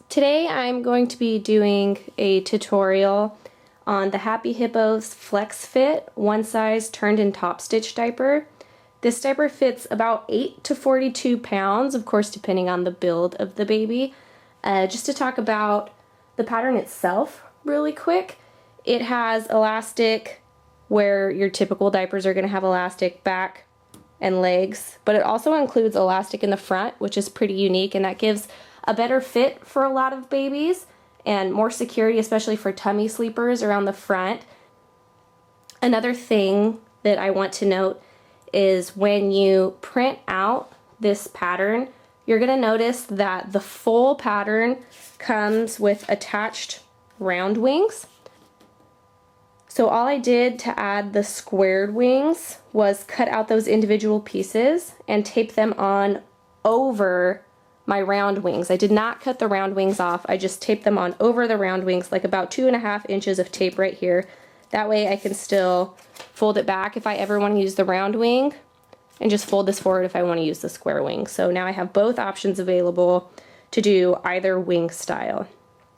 Today I'm going to be doing a tutorial on the Happy Hippos Flex Fit one size turned in top stitch diaper. This diaper fits about 8 to 42 pounds, of course depending on the build of the baby. Just to talk about the pattern itself really quick, it has elastic where your typical diapers are going to have elastic back and legs, but it also includes elastic in the front, which is pretty unique, and that gives a better fit for a lot of babies and more security, especially for tummy sleepers around the front. Another thing that I want to note is when you print out this pattern, you're going to notice that the full pattern comes with attached round wings. So all I did to add the squared wings was cut out those individual pieces and tape them on over my round wings. I did not cut the round wings off, I just taped them on over the round wings, like about 2.5 inches of tape right here. That way I can still fold it back if I ever want to use the round wing, and just fold this forward if I want to use the square wing. So now I have both options available to do either wing style.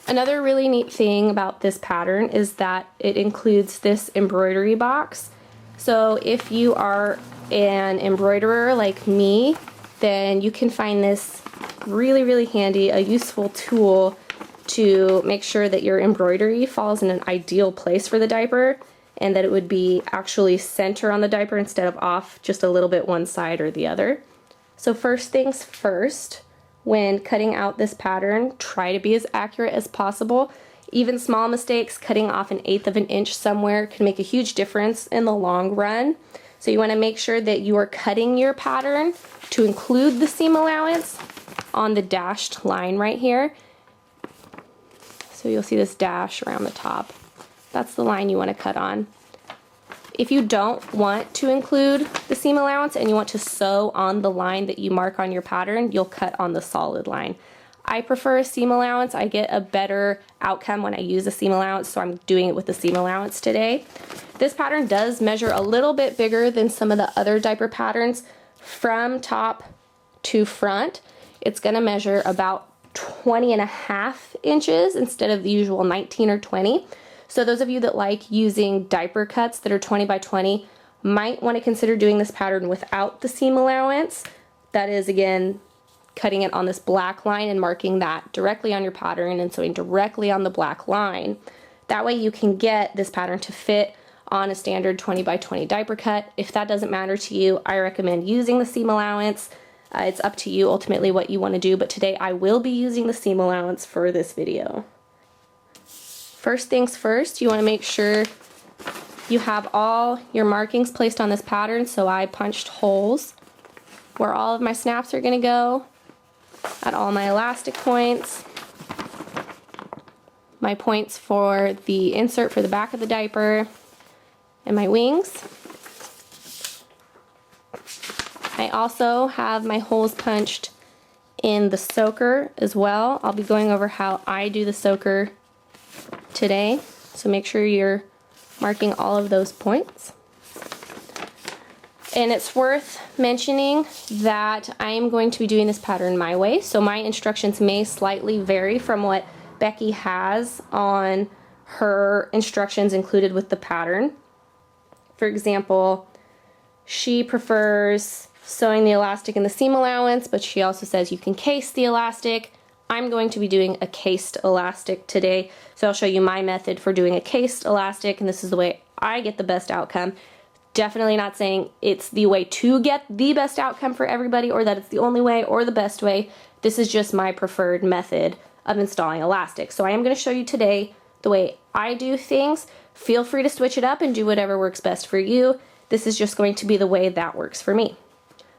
Another really neat thing about this pattern is that it includes this embroidery box. So if you are an embroiderer like me, then you can find this really handy, a useful tool to make sure that your embroidery falls in an ideal place for the diaper, and that it would be actually center on the diaper instead of off just a little bit one side or the other. So first things first, when cutting out this pattern, try to be as accurate as possible. Even small mistakes, cutting off 1/8 of an inch somewhere, can make a huge difference in the long run. So you want to make sure that you are cutting your pattern to include the seam allowance on the dashed line right here. So you'll see this dash around the top. That's the line you want to cut on. If you don't want to include the seam allowance and you want to sew on the line that you mark on your pattern, you'll cut on the solid line. I prefer a seam allowance. I get a better outcome when I use a seam allowance, so I'm doing it with the seam allowance today. This pattern does measure a little bit bigger than some of the other diaper patterns. From top to front, it's going to measure about 20.5 inches instead of the usual 19 or 20. So those of you that like using diaper cuts that are 20 by 20 might want to consider doing this pattern without the seam allowance. That is, again, cutting it on this black line and marking that directly on your pattern and sewing directly on the black line. That way you can get this pattern to fit on a standard 20 by 20 diaper cut. If that doesn't matter to you, I recommend using the seam allowance. It's up to you ultimately what you want to do, but today I will be using the seam allowance for this video. First things first, you want to make sure you have all your markings placed on this pattern. So I punched holes where all of my snaps are going to go, at all my elastic points, my points for the insert for the back of the diaper, and my wings. I also have my holes punched in the soaker as well. I'll be going over how I do the soaker today, so make sure you're marking all of those points. And it's worth mentioning that I am going to be doing this pattern my way, so my instructions may slightly vary from what Becky has on her instructions included with the pattern. For example, she prefers sewing the elastic in the seam allowance, but she also says you can case the elastic. I'm going to be doing a cased elastic today, so I'll show you my method for doing a cased elastic, and this is the way I get the best outcome. Definitely not saying it's the way to get the best outcome for everybody, or that it's the only way or the best way. This is just my preferred method of installing elastic. So I am going to show you today the way I do things. Feel free to switch it up and do whatever works best for you. This is just going to be the way that works for me.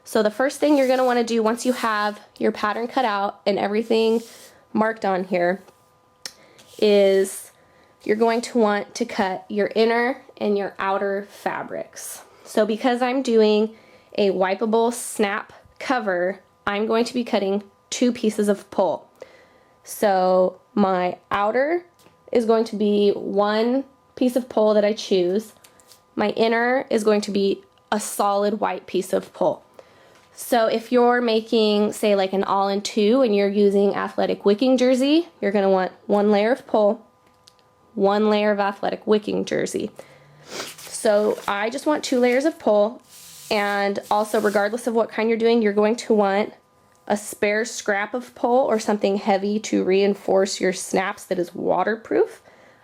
So the first thing you're going to want to do once you have your pattern cut out and everything marked on here is you're going to want to cut your inner and your outer fabrics. So because I'm doing a wipeable snap cover, I'm going to be cutting 2 pieces of pole. So my outer is going to be 1 piece of pole that I choose. My inner is going to be a solid white piece of pole. So if you're making, say, like an all-in-two and you're using athletic wicking jersey, you're going to want 1 layer of pull, 1 layer of athletic wicking jersey. So I just want 2 layers of pull, and also regardless of what kind you're doing, you're going to want a spare scrap of pull or something heavy to reinforce your snaps that is waterproof.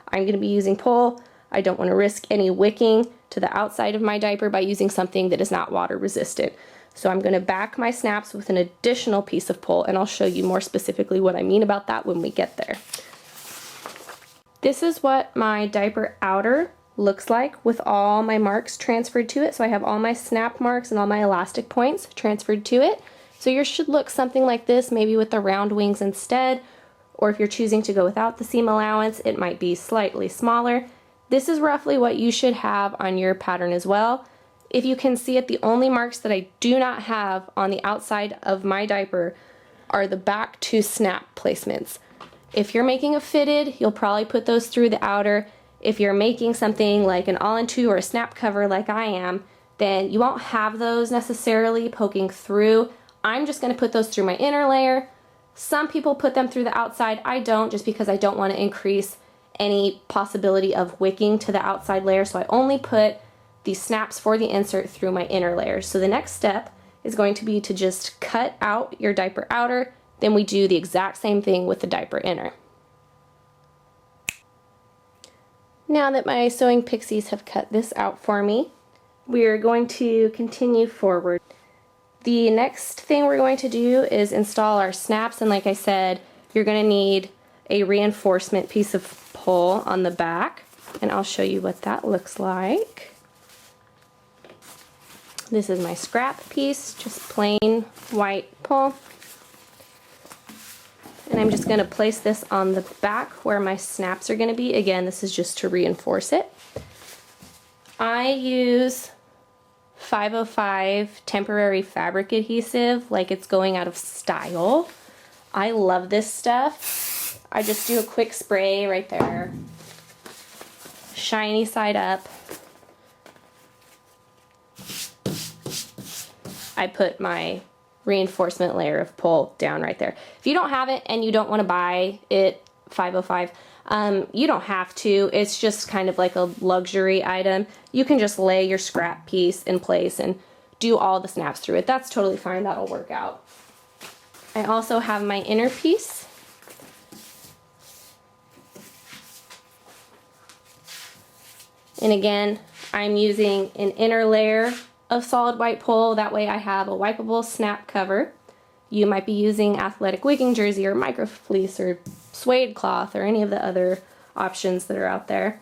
I'm going to be using pull. I don't want to risk any wicking to the outside of my diaper by using something that is not water resistant. So I'm going to back my snaps with an additional piece of pull, and I'll show you more specifically what I mean about that when we get there. This is what my diaper outer looks like with all my marks transferred to it. So I have all my snap marks and all my elastic points transferred to it. So yours should look something like this, maybe with the round wings instead, or if you're choosing to go without the seam allowance, it might be slightly smaller. This is roughly what you should have on your pattern as well. If you can see it, the only marks that I do not have on the outside of my diaper are the back 2 snap placements. If you're making a fitted, you'll probably put those through the outer. If you're making something like an all-in-two or a snap cover like I am, then you won't have those necessarily poking through. I'm just going to put those through my inner layer. Some people put them through the outside. I don't, just because I don't want to increase any possibility of wicking to the outside layer, so I only put the snaps for the insert through my inner layer. So the next step is going to be to just cut out your diaper outer, then we do the exact same thing with the diaper inner. Now that my sewing pixies have cut this out for me, we are going to continue forward. The next thing we're going to do is install our snaps, and like I said, you're going to need a reinforcement piece of pull on the back, and I'll show you what that looks like. This is my scrap piece, just plain white pull. And I'm just going to place this on the back where my snaps are going to be. Again, this is just to reinforce it. I use 505 temporary fabric adhesive like it's going out of style. I love this stuff. I just do a quick spray right there. Shiny side up. I put my reinforcement layer of pull down right there. If you don't have it and you don't want to buy it 505, you don't have to. It's just kind of like a luxury item. You can just lay your scrap piece in place and do all the snaps through it. That's totally fine. That'll work out. I also have my inner piece. And again, I'm using an inner layer of solid white pull. That way I have a wipeable snap cover. You might be using athletic wicking jersey or micro fleece or suede cloth or any of the other options that are out there.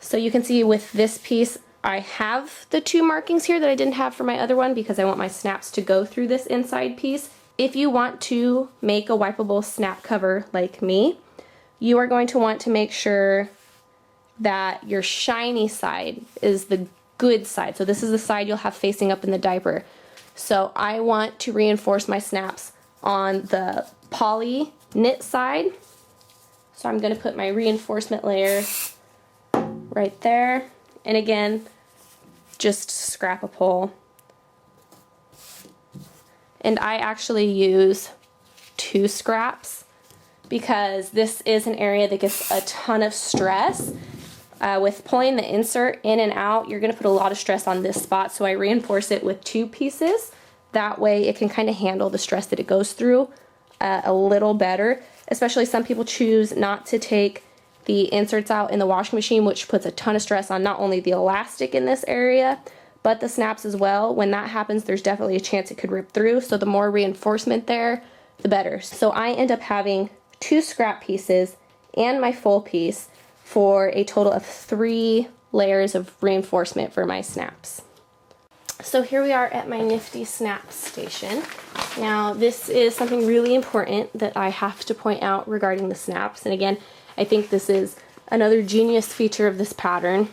So you can see with this piece, I have the 2 markings here that I didn't have for my other one because I want my snaps to go through this inside piece. If you want to make a wipeable snap cover like me, you are going to want to make sure that your shiny side is the good side. So this is the side you'll have facing up in the diaper. So I want to reinforce my snaps on the poly knit side. So I'm going to put my reinforcement layer right there. And again, just scrap a pull. And I actually use 2 scraps because this is an area that gets a ton of stress. With pulling the insert in and out, you're going to put a lot of stress on this spot, so I reinforce it with 2 pieces. That way it can kind of handle the stress that it goes through a little better. Especially some people choose not to take the inserts out in the washing machine, which puts a ton of stress on not only the elastic in this area, but the snaps as well. When that happens, there's definitely a chance it could rip through, so the more reinforcement there, the better. So I end up having 2 scrap pieces and my full piece for a total of 3 layers of reinforcement for my snaps. So here we are at my nifty snap station. Now this is something really important that I have to point out regarding the snaps, and again, I think this is another genius feature of this pattern.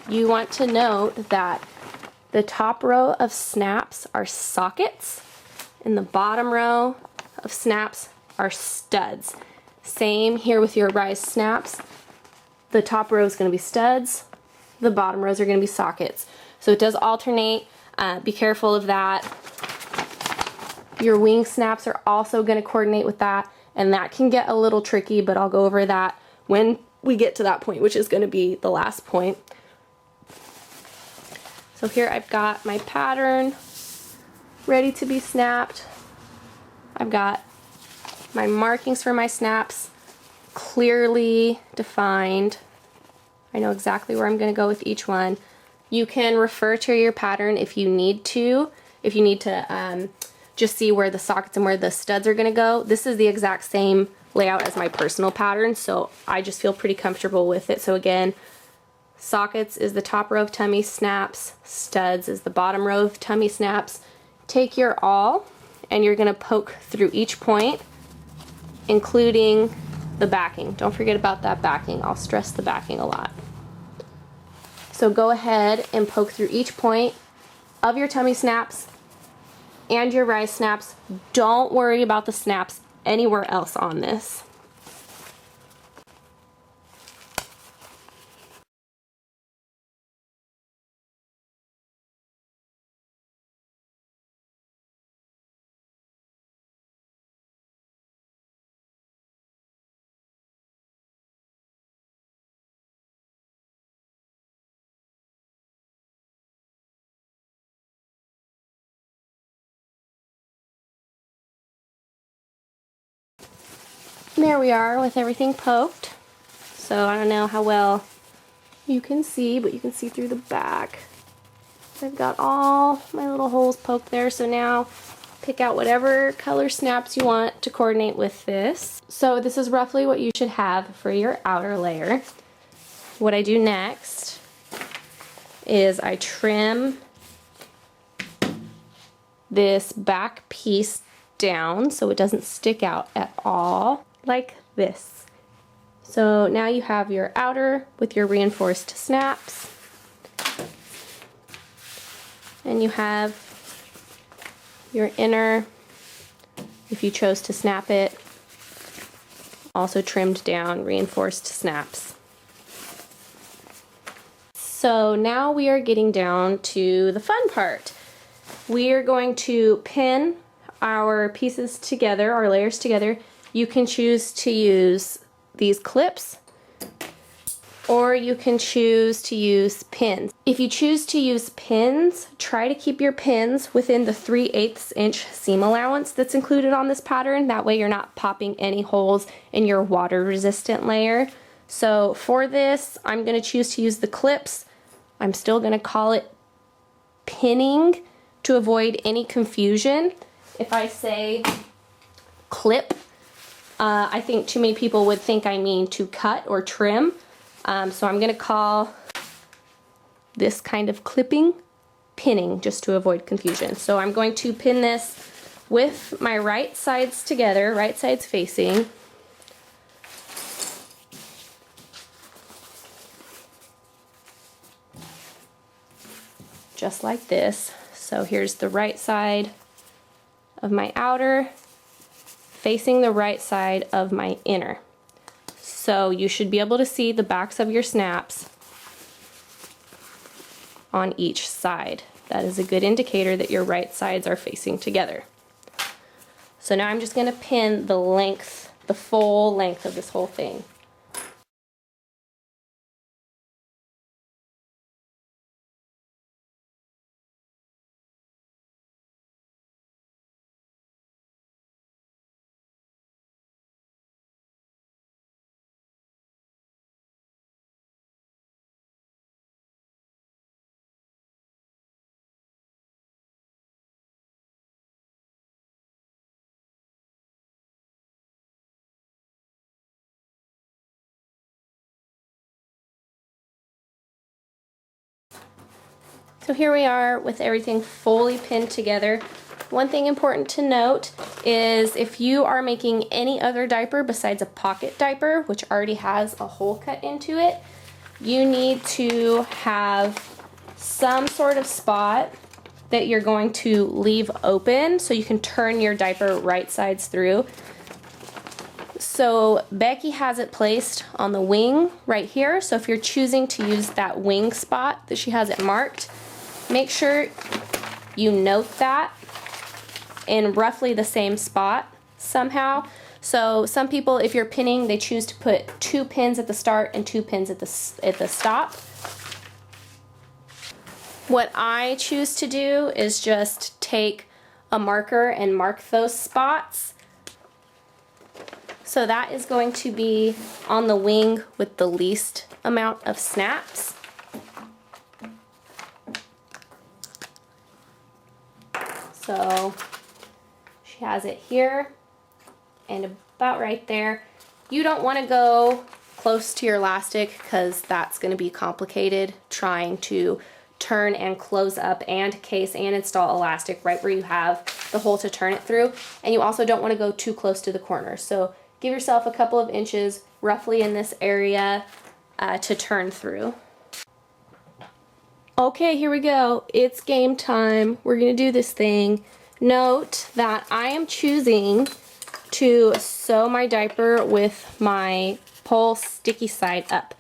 You want to note that the top row of snaps are sockets and the bottom row of snaps are studs. Same here with your rise snaps. The top row is going to be studs, the bottom rows are going to be sockets. So it does alternate. Be careful of that. Your wing snaps are also going to coordinate with that, and that can get a little tricky, but I'll go over that when we get to that point, which is going to be the last point. So here I've got my pattern ready to be snapped. I've got my markings for my snaps clearly defined. I know exactly where I'm going to go with each one. You can refer to your pattern if you need to. If you need to just see where the sockets and where the studs are going to go. This is the exact same layout as my personal pattern, so I just feel pretty comfortable with it. So again, sockets is the top row of tummy snaps, studs is the bottom row of tummy snaps. Take your awl and you're going to poke through each point, including the backing. Don't forget about that backing. I'll stress the backing a lot. So go ahead and poke through each point of your tummy snaps and your rise snaps. Don't worry about the snaps anywhere else on this. There we are with everything poked. So I don't know how well you can see, but you can see through the back. I've got all my little holes poked there, so now pick out whatever color snaps you want to coordinate with this. So this is roughly what you should have for your outer layer. What I do next is I trim this back piece down so it doesn't stick out at all, like this. So now you have your outer with your reinforced snaps, and you have your inner, if you chose to snap it, also trimmed down reinforced snaps. So now we are getting down to the fun part. We are going to pin our pieces together, our layers together. You can choose to use these clips, or you can choose to use pins. If you choose to use pins, try to keep your pins within the 3/8 inch seam allowance that's included on this pattern. That way you're not popping any holes in your water resistant layer. So for this, I'm going to choose to use the clips. I'm still going to call it pinning to avoid any confusion. If I say clip, I think too many people would think I mean to cut or trim. So I'm going to call this kind of clipping pinning, just to avoid confusion. So I'm going to pin this with my right sides together, right sides facing. Just like this. So here's the right side of my outer facing the right side of my inner. So you should be able to see the backs of your snaps on each side. That is a good indicator that your right sides are facing together. So now I'm just going to pin the length, the full length of this whole thing. So here we are with everything fully pinned together. One thing important to note is if you are making any other diaper besides a pocket diaper, which already has a hole cut into it, you need to have some sort of spot that you're going to leave open so you can turn your diaper right sides through. So Becky has it placed on the wing right here. So if you're choosing to use that wing spot that she has it marked, make sure you note that in roughly the same spot somehow. So some people, if you're pinning, they choose to put 2 pins at the start and 2 pins at the stop. What I choose to do is just take a marker and mark those spots. So that is going to be on the wing with the least amount of snaps. So she has it here and about right there. You don't want to go close to your elastic because that's going to be complicated trying to turn and close up and case and install elastic right where you have the hole to turn it through. And you also don't want to go too close to the corner. So give yourself a couple of inches roughly in this area to turn through. Okay, here we go. It's game time. We're gonna do this thing. Note that I am choosing to sew my diaper with my pole sticky side up.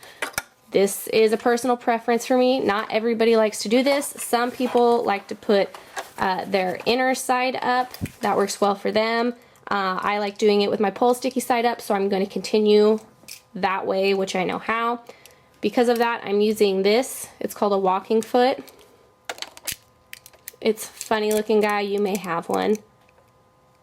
This is a personal preference for me. Not everybody likes to do this. Some people like to put their inner side up. That works well for them. I like doing it with my pole sticky side up, so I'm going to continue that way, which I know how. Because of that, I'm using this. It's called a walking foot. It's a funny looking guy. You may have one.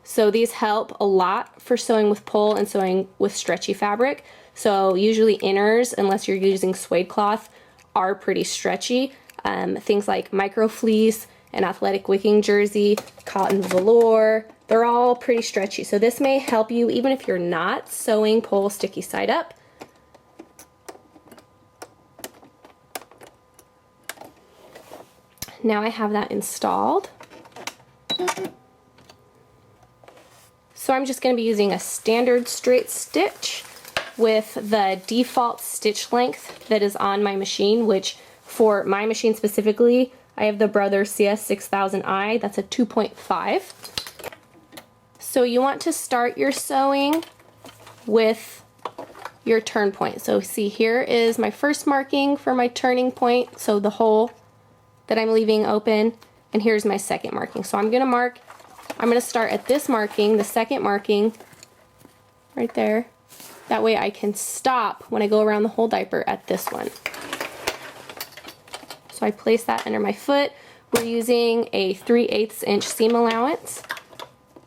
So these help a lot for sewing with pole and sewing with stretchy fabric. So usually inners, unless you're using suede cloth, are pretty stretchy. Things like micro fleece, an athletic wicking jersey, cotton velour, they're all pretty stretchy. So this may help you even if you're not sewing pole sticky side up. Now I have that installed. So I'm just going to be using a standard straight stitch with the default stitch length that is on my machine, which for my machine specifically, I have the Brother CS6000i, that's a 2.5. So you want to start your sewing with your turn point. So see, here is my first marking for my turning point, so the hole that I'm leaving open, and here's my second marking. So I'm going to start at this marking, the second marking, right there. That way I can stop when I go around the whole diaper at this one. So I place that under my foot. We're using a 3/8 inch seam allowance.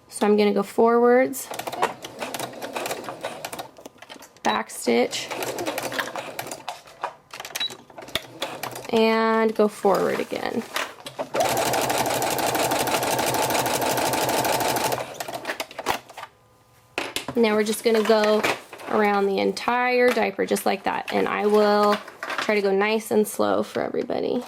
So I'm going to go forwards, back stitch, and go forward again. Now we're just going to go around the entire diaper just like that, and I will try to go nice and slow for everybody.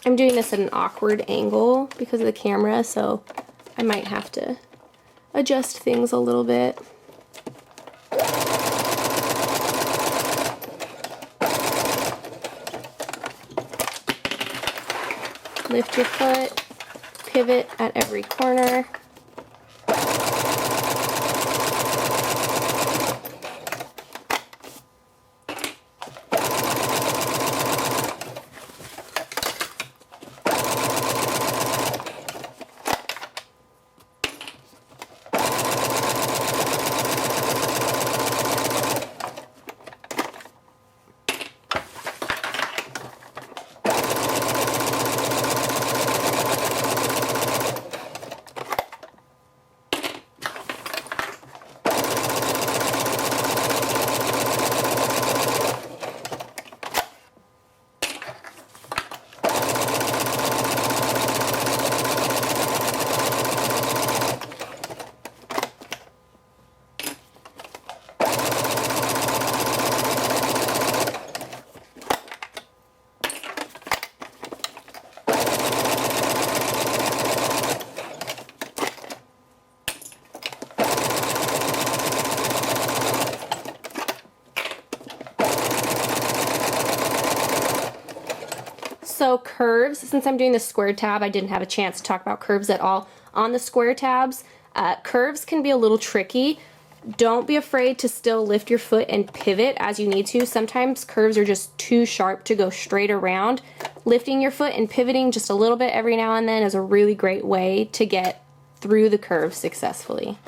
I'm doing this at an awkward angle because of the camera, so I might have to adjust things a little bit. Lift your foot, pivot at every corner. So curves, since I'm doing the square tab, I didn't have a chance to talk about curves at all on the square tabs. Curves can be a little tricky. Don't be afraid to still lift your foot and pivot as you need to. Sometimes curves are just too sharp to go straight around. Lifting your foot and pivoting just a little bit every now and then is a really great way to get through the curve successfully.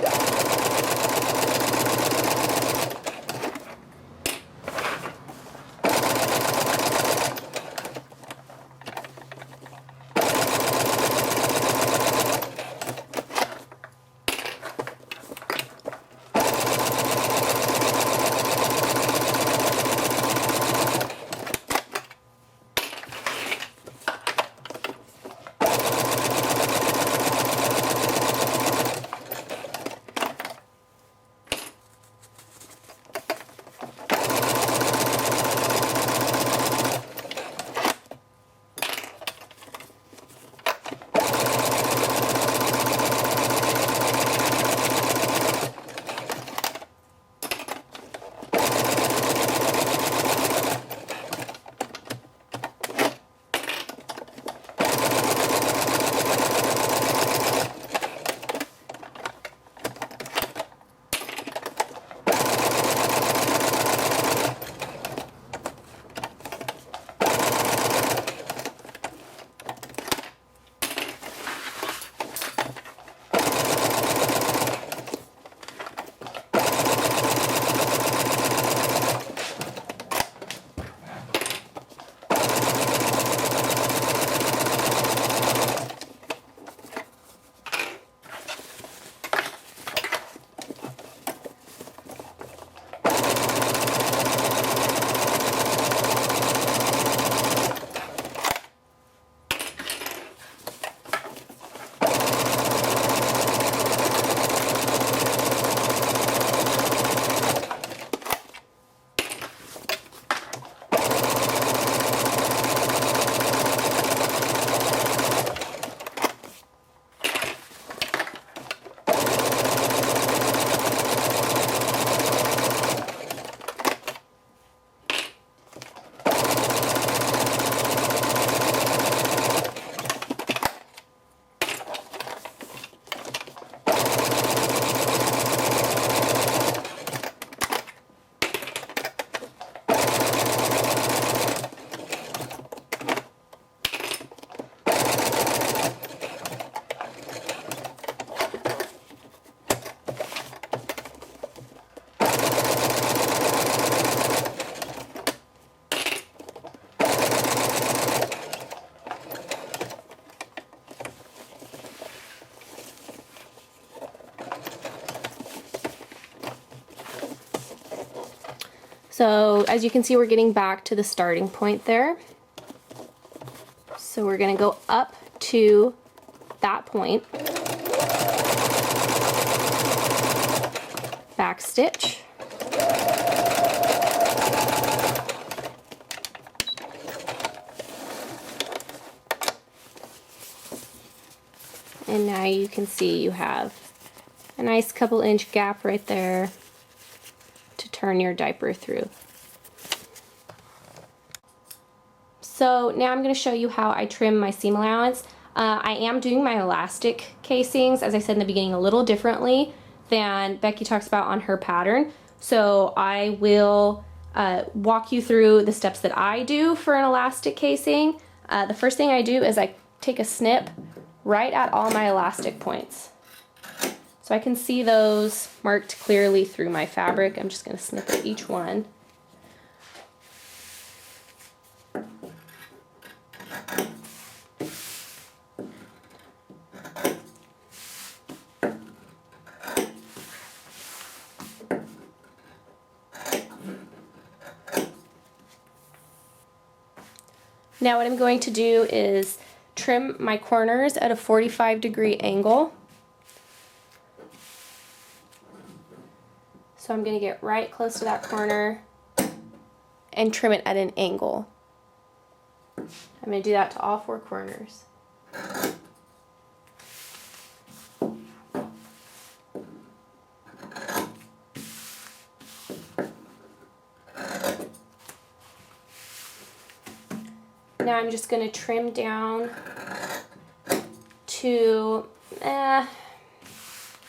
So as you can see, we're getting back to the starting point there. So we're going to go up to that point, back stitch, and now you can see you have a nice couple inch gap right there to turn your diaper through. So now I'm going to show you how I trim my seam allowance. I am doing my elastic casings, as I said in the beginning, a little differently than Becky talks about on her pattern. So I will walk you through the steps that I do for an elastic casing. The first thing I do is I take a snip right at all my elastic points. So I can see those marked clearly through my fabric. I'm just going to snip at each one. Now what I'm going to do is trim my corners at a 45-degree angle. So I'm going to get right close to that corner and trim it at an angle. I'm going to do that to all four corners. Now I'm just going to trim down to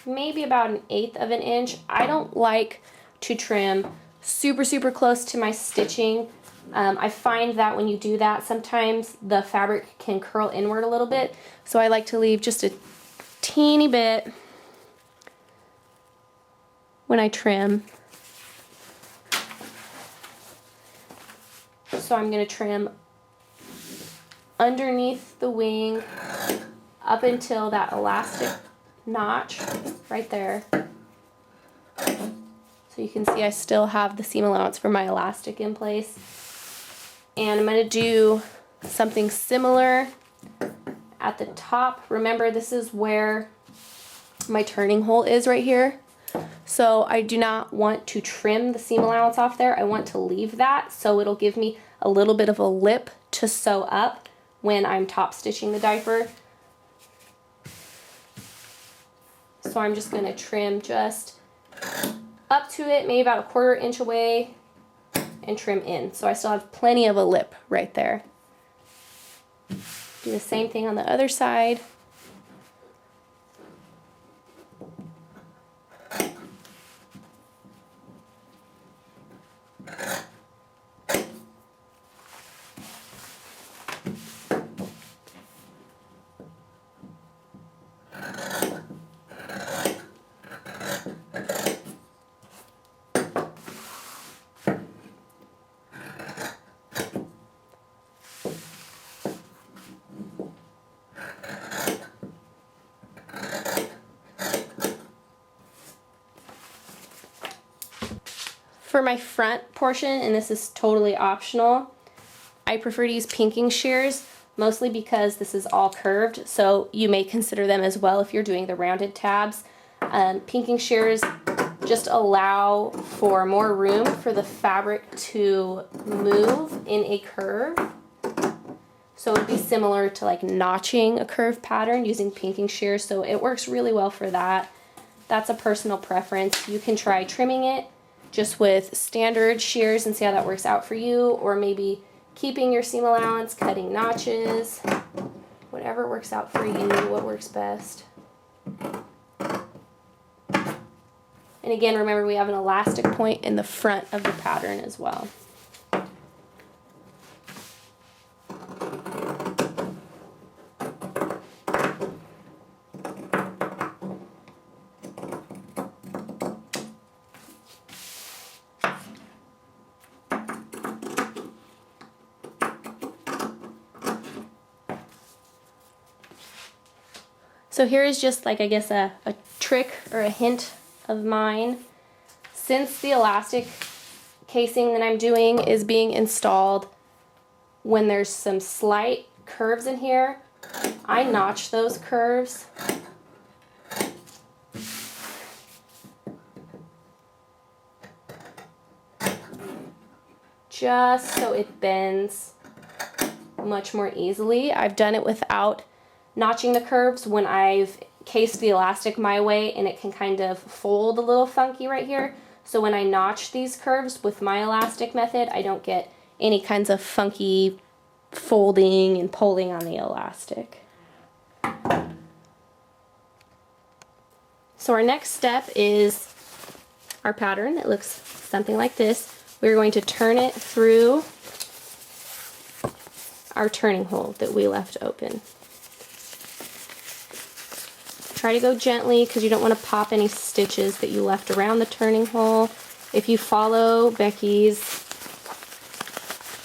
maybe about 1/8 of an inch. I don't like to trim super close to my stitching. I find that when you do that, sometimes the fabric can curl inward a little bit, so I like to leave just a teeny bit when I trim. So I'm going to trim underneath the wing up until that elastic notch right there. So you can see I still have the seam allowance for my elastic in place. And I'm going to do something similar at the top. Remember, this is where my turning hole is right here. So I do not want to trim the seam allowance off there. I want to leave that so it'll give me a little bit of a lip to sew up when I'm top stitching the diaper. So I'm just going to trim just up to it, maybe about 1/4 inch away, and trim in. So I still have plenty of a lip right there. Do the same thing on the other side. For my front portion, and this is totally optional, I prefer to use pinking shears, mostly because this is all curved, so you may consider them as well if you're doing the rounded tabs. Pinking shears just allow for more room for the fabric to move in a curve. So it would be similar to like notching a curve pattern using pinking shears, so it works really well for that. That's a personal preference. You can try trimming it just with standard shears and see how that works out for you, or maybe keeping your seam allowance, cutting notches, whatever works out for you, what works best. And again, remember we have an elastic point in the front of the pattern as well. So here is just like, I guess, a trick or a hint of mine. Since the elastic casing that I'm doing is being installed when there's some slight curves in here, I notch those curves. Just so it bends much more easily. I've done it without notching the curves when I've cased the elastic my way, and it can kind of fold a little funky right here. So when I notch these curves with my elastic method, I don't get any kinds of funky folding and pulling on the elastic. So our next step is our pattern. It looks something like this. We're going to turn it through our turning hole that we left open. Try to go gently because you don't want to pop any stitches that you left around the turning hole. If you follow Becky's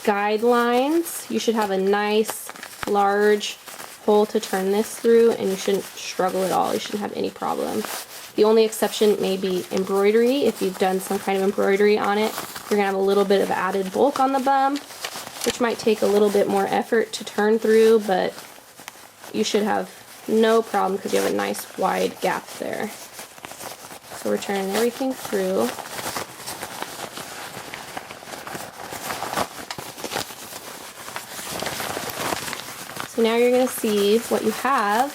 guidelines, you should have a nice large hole to turn this through, and you shouldn't struggle at all. You shouldn't have any problem. The only exception may be embroidery. If you've done some kind of embroidery on it, you're going to have a little bit of added bulk on the bum, which might take a little bit more effort to turn through, but you should have no problem because you have a nice wide gap there. So we're turning everything through. So now you're going to see what you have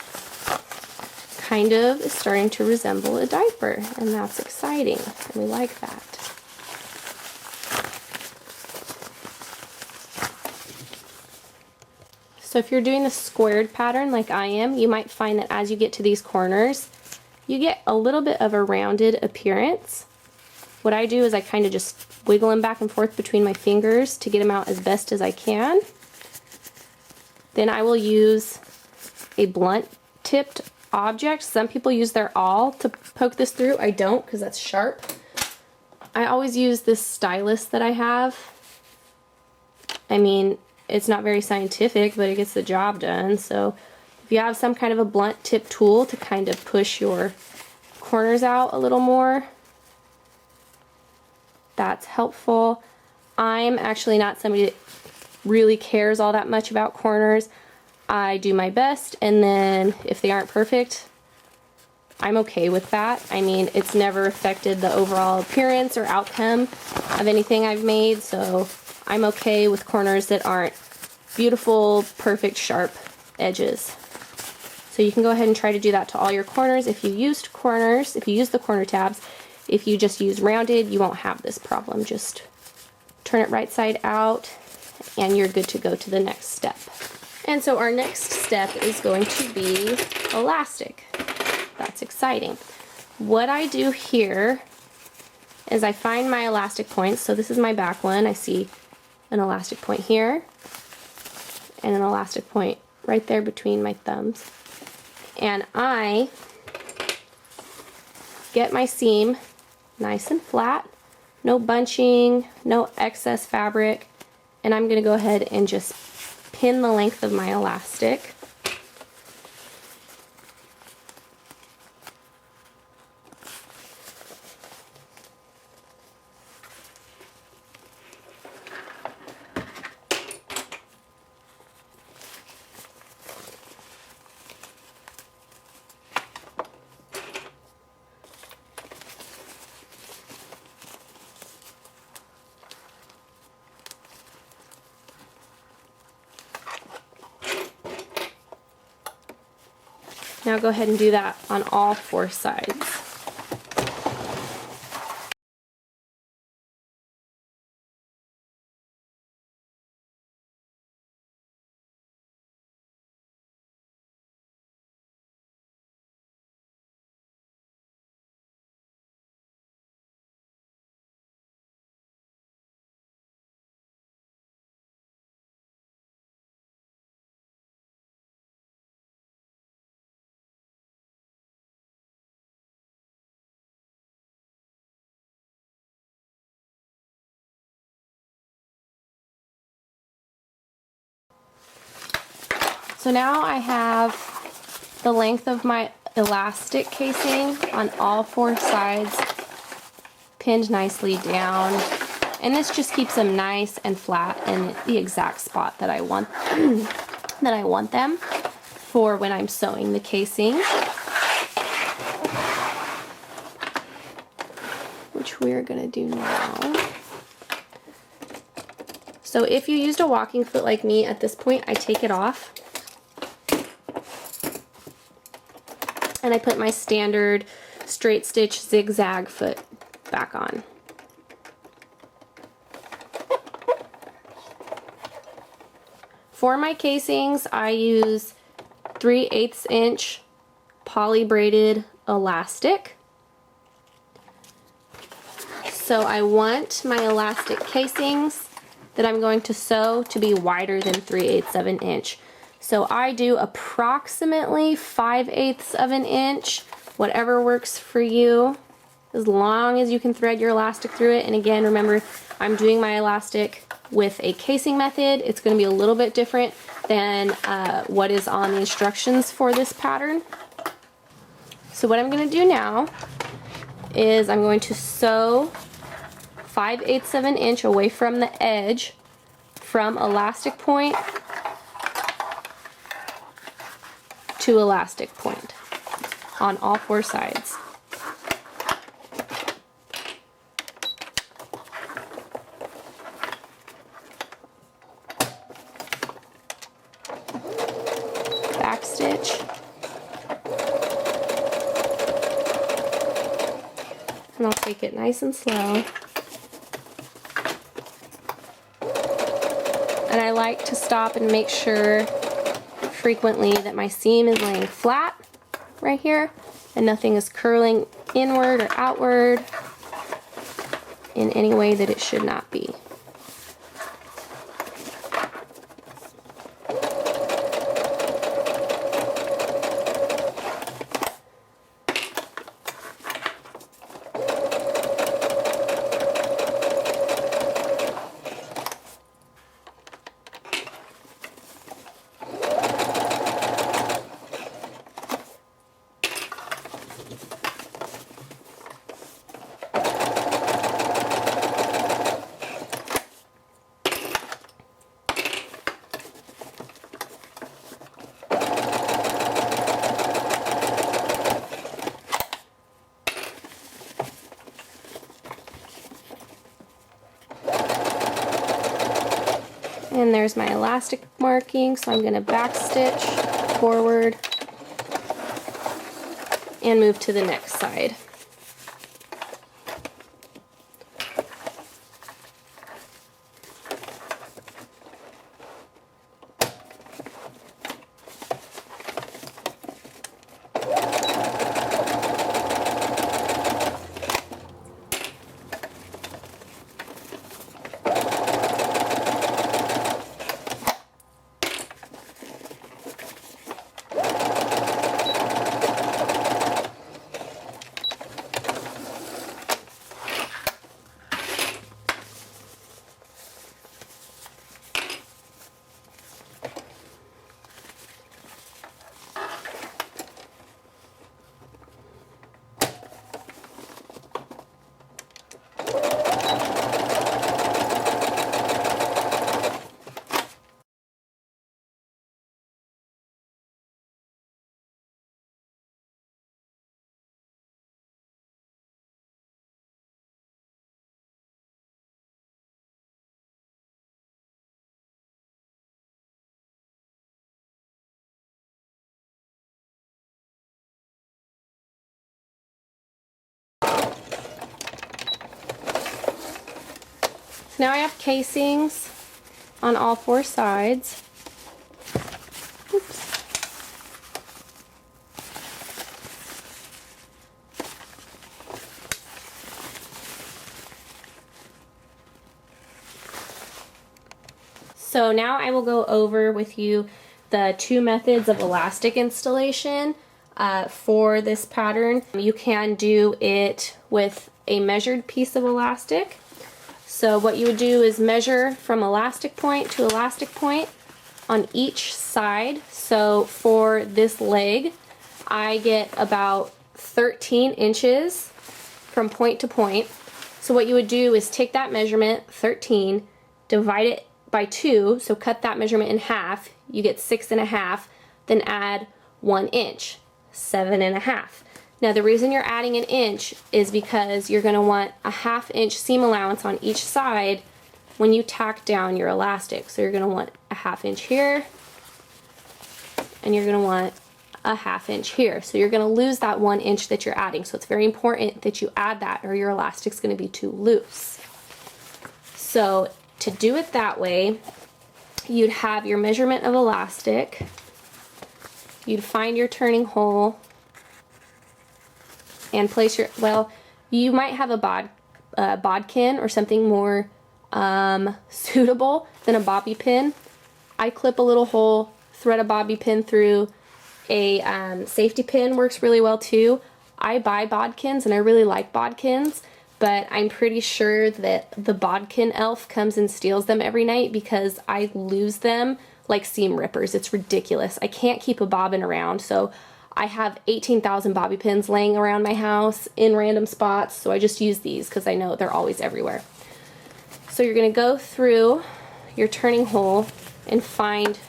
kind of is starting to resemble a diaper, and that's exciting, and we like that. So if you're doing the squared pattern like I am, you might find that as you get to these corners, you get a little bit of a rounded appearance. What I do is I kind of just wiggle them back and forth between my fingers to get them out as best as I can. Then I will use a blunt tipped object. Some people use their awl to poke this through. I don't, because that's sharp. I always use this stylus that I have. I mean, it's not very scientific, but it gets the job done. So if you have some kind of a blunt tip tool to kind of push your corners out a little more, that's helpful. I'm actually not somebody that really cares all that much about corners. I do my best, and then if they aren't perfect, I'm okay with that. I mean, it's never affected the overall appearance or outcome of anything I've made, so I'm okay with corners that aren't beautiful, perfect, sharp edges. So you can go ahead and try to do that to all your corners. If you used corners, if you use the corner tabs, if you just use rounded, you won't have this problem. Just turn it right side out and you're good to go to the next step. And so our next step is going to be elastic. That's exciting. What I do here is I find my elastic points. So this is my back one. I see an elastic point here and an elastic point right there between my thumbs. And I get my seam nice and flat, no bunching, no excess fabric, and I'm going to go ahead and just pin the length of my elastic. Now go ahead and do that on all 4 sides. So now I have the length of my elastic casing on all 4 sides pinned nicely down, and this just keeps them nice and flat in the exact spot that I want them for when I'm sewing the casing, which we're gonna do now. So if you used a walking foot like me at this point, I take it off and I put my standard straight stitch zigzag foot back on. For my casings, I use 3/8 inch poly braided elastic. So I want my elastic casings that I'm going to sew to be wider than 3/8 of an inch. So I do approximately 5/8 of an inch, whatever works for you, as long as you can thread your elastic through it. And again, remember, I'm doing my elastic with a casing method. It's going to be a little bit different than what is on the instructions for this pattern. So what I'm going to do now is I'm going to sew 5/8 of an inch away from the edge from elastic point to elastic point on all 4 sides. Back stitch. And I'll take it nice and slow. And I like to stop and make sure frequently that my seam is laying flat right here and nothing is curling inward or outward in any way that it should not be. And there's my elastic marking, so I'm going to back stitch forward and move to the next side. Now I have casings on all four sides. Oops. So now I will go over with you the two methods of elastic installation for this pattern. You can do it with a measured piece of elastic. So what you would do is measure from elastic point to elastic point on each side. So for this leg, I get about 13 inches from point to point. So what you would do is take that measurement, 13, divide it by 2, so cut that measurement in half, you get 6.5, then add 1 inch, 7.5. Now the reason you're adding an inch is because you're going to want a 1/2 inch seam allowance on each side when you tack down your elastic. So you're going to want a 1/2 inch here, and you're going to want a 1/2 inch here. So you're going to lose that 1 inch that you're adding. So it's very important that you add that or your elastic's going to be too loose. So to do it that way, you'd have your measurement of elastic, you'd find your turning hole, and place your, well, you might have a bodkin or something more suitable than a bobby pin. I clip a little hole, thread a bobby pin through. A safety pin works really well too. I buy bodkins and I really like bodkins, but I'm pretty sure that the bodkin elf comes and steals them every night because I lose them like seam rippers. It's ridiculous. I can't keep a bobbin around, so I have 18,000 bobby pins laying around my house in random spots, so I just use these because I know they're always everywhere. So you're going to go through your turning hole and find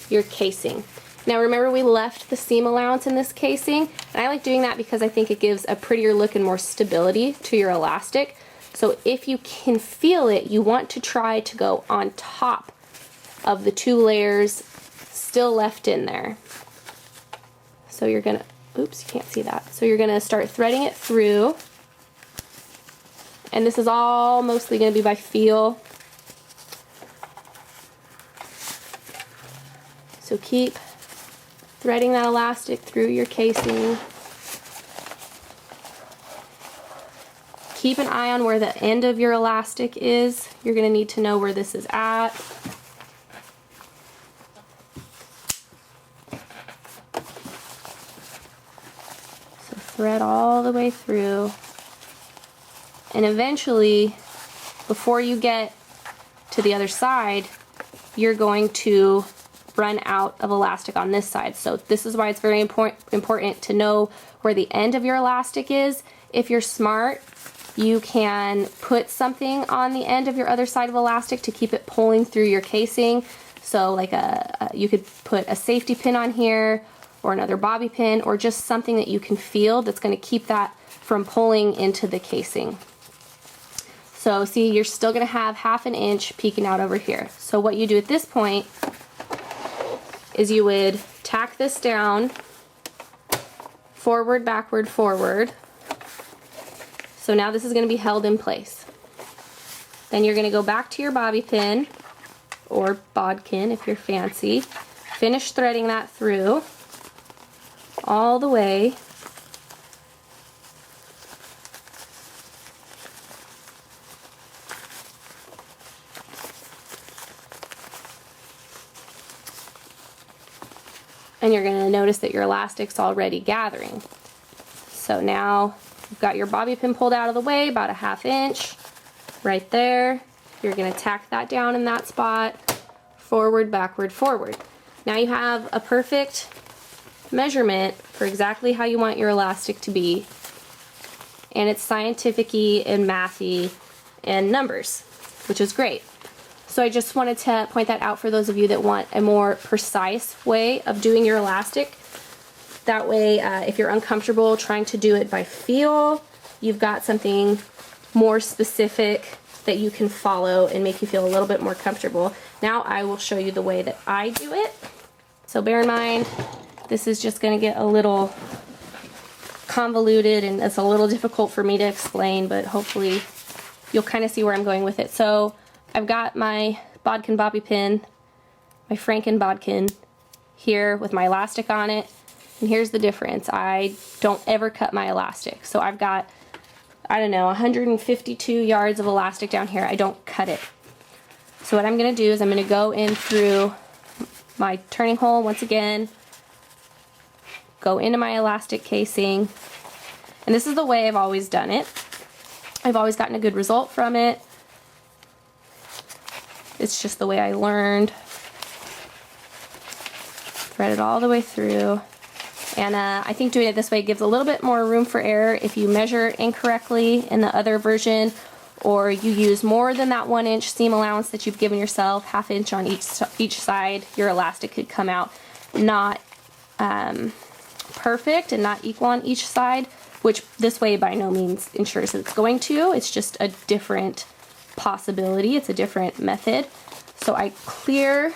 your casing. Now remember, we left the seam allowance in this casing, and I like doing that because I think it gives a prettier look and more stability to your elastic. So if you can feel it, you want to try to go on top of the 2 layers still left in there. So you're gonna, oops, you can't see that. So you're gonna start threading it through, and this is all mostly gonna be by feel. So keep threading that elastic through your casing. Keep an eye on where the end of your elastic is. You're going to need to know where this is at. So thread all the way through. And eventually, before you get to the other side, you're going to run out of elastic on this side. So this is why it's very important to know where the end of your elastic is. If you're smart, you can put something on the end of your other side of elastic to keep it pulling through your casing. So like you could put a safety pin on here, or another bobby pin, or just something that you can feel that's going to keep that from pulling into the casing. So see, you're still going to have 1/2 inch peeking out over here. So what you do at this point is you would tack this down, forward, backward, forward. So now this is going to be held in place. Then you're going to go back to your bobby pin, or bodkin if you're fancy. Finish threading that through all the way. And you're going to notice that your elastic's already gathering. So now you've got your bobby pin pulled out of the way, about 1/2 inch, right there. You're going to tack that down in that spot, forward, backward, forward. Now you have a perfect measurement for exactly how you want your elastic to be, and it's scientific-y and mathy and numbers, which is great. So I just wanted to point that out for those of you that want a more precise way of doing your elastic. That way, if you're uncomfortable trying to do it by feel, you've got something more specific that you can follow and make you feel a little bit more comfortable. Now I will show you the way that I do it. So bear in mind, this is just going to get a little convoluted and it's a little difficult for me to explain, but hopefully you'll kind of see where I'm going with it. So I've got my bodkin bobby pin, my Franken bodkin here with my elastic on it. And here's the difference. I don't ever cut my elastic. So I've got, I don't know, 152 yards of elastic down here. I don't cut it. So what I'm going to do is I'm going to go in through my turning hole once again, go into my elastic casing, and this is the way I've always done it. I've always gotten a good result from it. It's just the way I learned. Thread it all the way through. And I think doing it this way gives a little bit more room for error if you measure incorrectly in the other version, or you use more than that 1 inch seam allowance that you've given yourself, 1/2 inch on each side. Your elastic could come out not perfect and not equal on each side, which this way by no means ensures that it's going to. It's just a different possibility. It's a different method. So I clear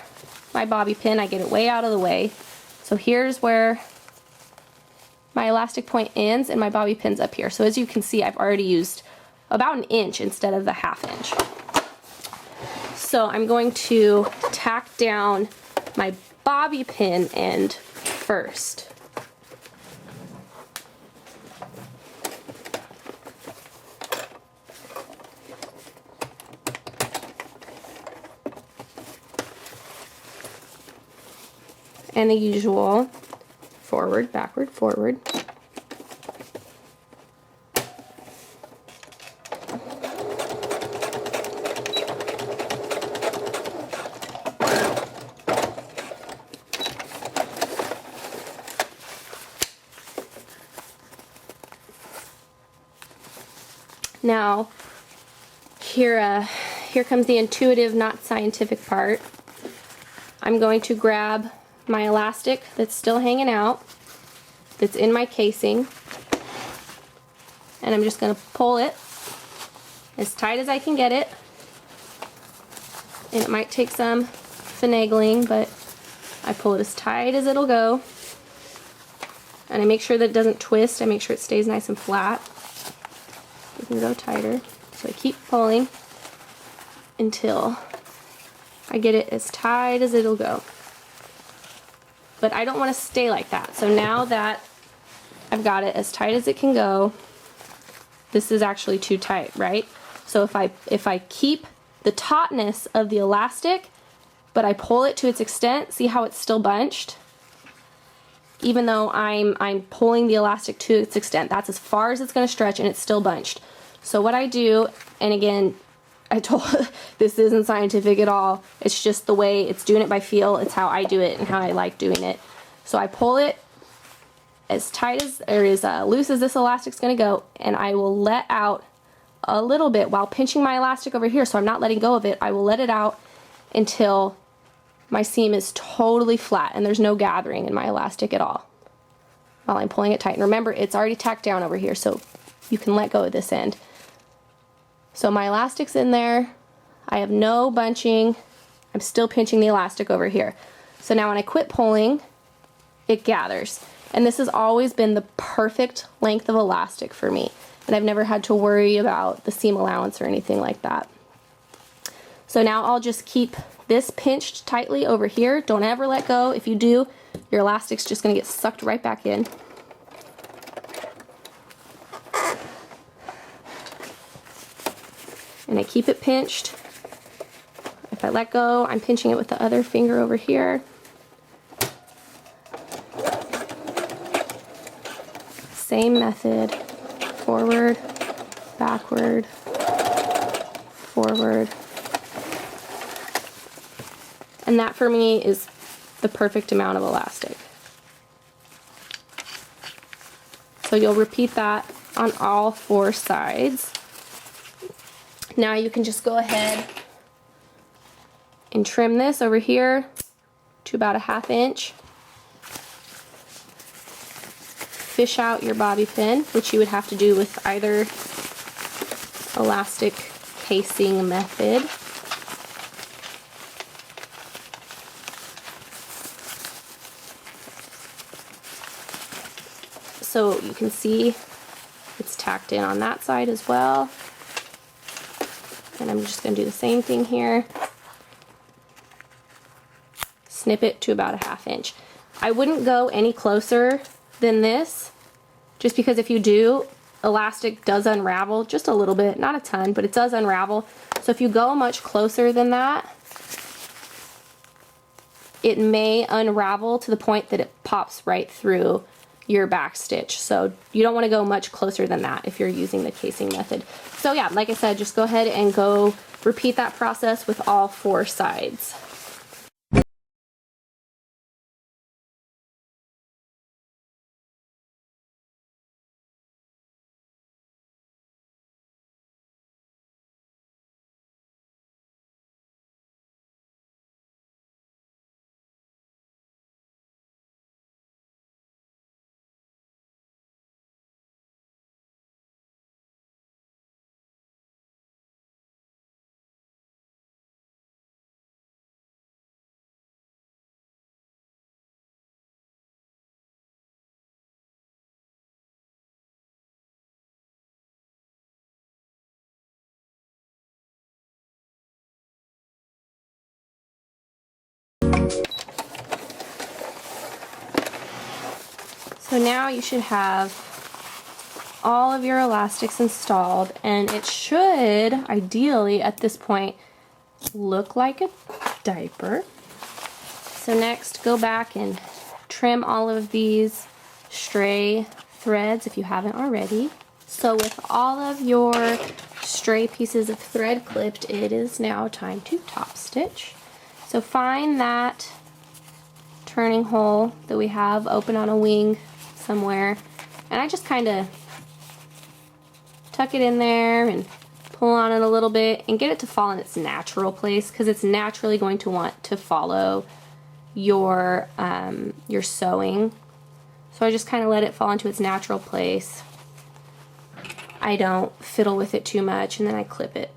my bobby pin, I get it way out of the way. So here's where my elastic point ends and my bobby pin's up here. So as you can see, I've already used about 1 inch instead of the 1/2 inch. So I'm going to tack down my bobby pin end first. And the usual forward, backward, forward. Now, here comes the intuitive, not scientific part. I'm going to grab my elastic that's still hanging out, that's in my casing, and I'm just going to pull it as tight as I can get it. And it might take some finagling, but I pull it as tight as it'll go. And I make sure that it doesn't twist. I make sure it stays nice and flat. You can go tighter. So I keep pulling until I get it as tight as it'll go. but I don't want to stay like that. So now that I've got it as tight as it can go, this is actually too tight, right? So if I keep the tautness of the elastic, but I pull it to its extent, see how it's still bunched? Even though I'm pulling the elastic to its extent, that's as far as it's going to stretch, and it's still bunched. So what I do, and again, I told this isn't scientific at all, it's just the way, it's doing it by feel, it's how I do it and how I like doing it. So I pull it as tight as, or as loose as this elastic's going to go, and I will let out a little bit while pinching my elastic over here, so I'm not letting go of it. I will let it out until my seam is totally flat and there's no gathering in my elastic at all while I'm pulling it tight. And remember, it's already tacked down over here, so you can let go of this end. So my elastic's in there, I have no bunching, I'm still pinching the elastic over here. So now when I quit pulling, it gathers. And this has always been the perfect length of elastic for me, and I've never had to worry about the seam allowance or anything like that. So now I'll just keep this pinched tightly over here. Don't ever let go. If you do, your elastic's just going to get sucked right back in. And I keep it pinched. If I let go, I'm pinching it with the other finger over here. Same method. Forward, backward, forward. And that for me is the perfect amount of elastic. So you'll repeat that on all 4 sides. Now you can just go ahead and trim this over here to about a 1/2 inch. Fish out your bobby pin, which you would have to do with either elastic casing method. So you can see it's tacked in on that side as well. And I'm just going to do the same thing here. Snip it to about a 1/2 inch. I wouldn't go any closer than this, just because if you do, elastic does unravel just a little bit, not a ton, but it does unravel. So if you go much closer than that, it may unravel to the point that it pops right through your back stitch. So you don't want to go much closer than that if you're using the casing method. So yeah, like I said, just go ahead and go repeat that process with all 4 sides. So now you should have all of your elastics installed, and it should ideally at this point look like a diaper. So next, go back and trim all of these stray threads if you haven't already. So with all of your stray pieces of thread clipped, it is now time to top stitch. So find that turning hole that we have open on a wing somewhere, and I just kind of tuck it in there and pull on it a little bit and get it to fall in its natural place, because it's naturally going to want to follow your sewing. So I just kind of let it fall into its natural place. I don't fiddle with it too much, and then I clip it.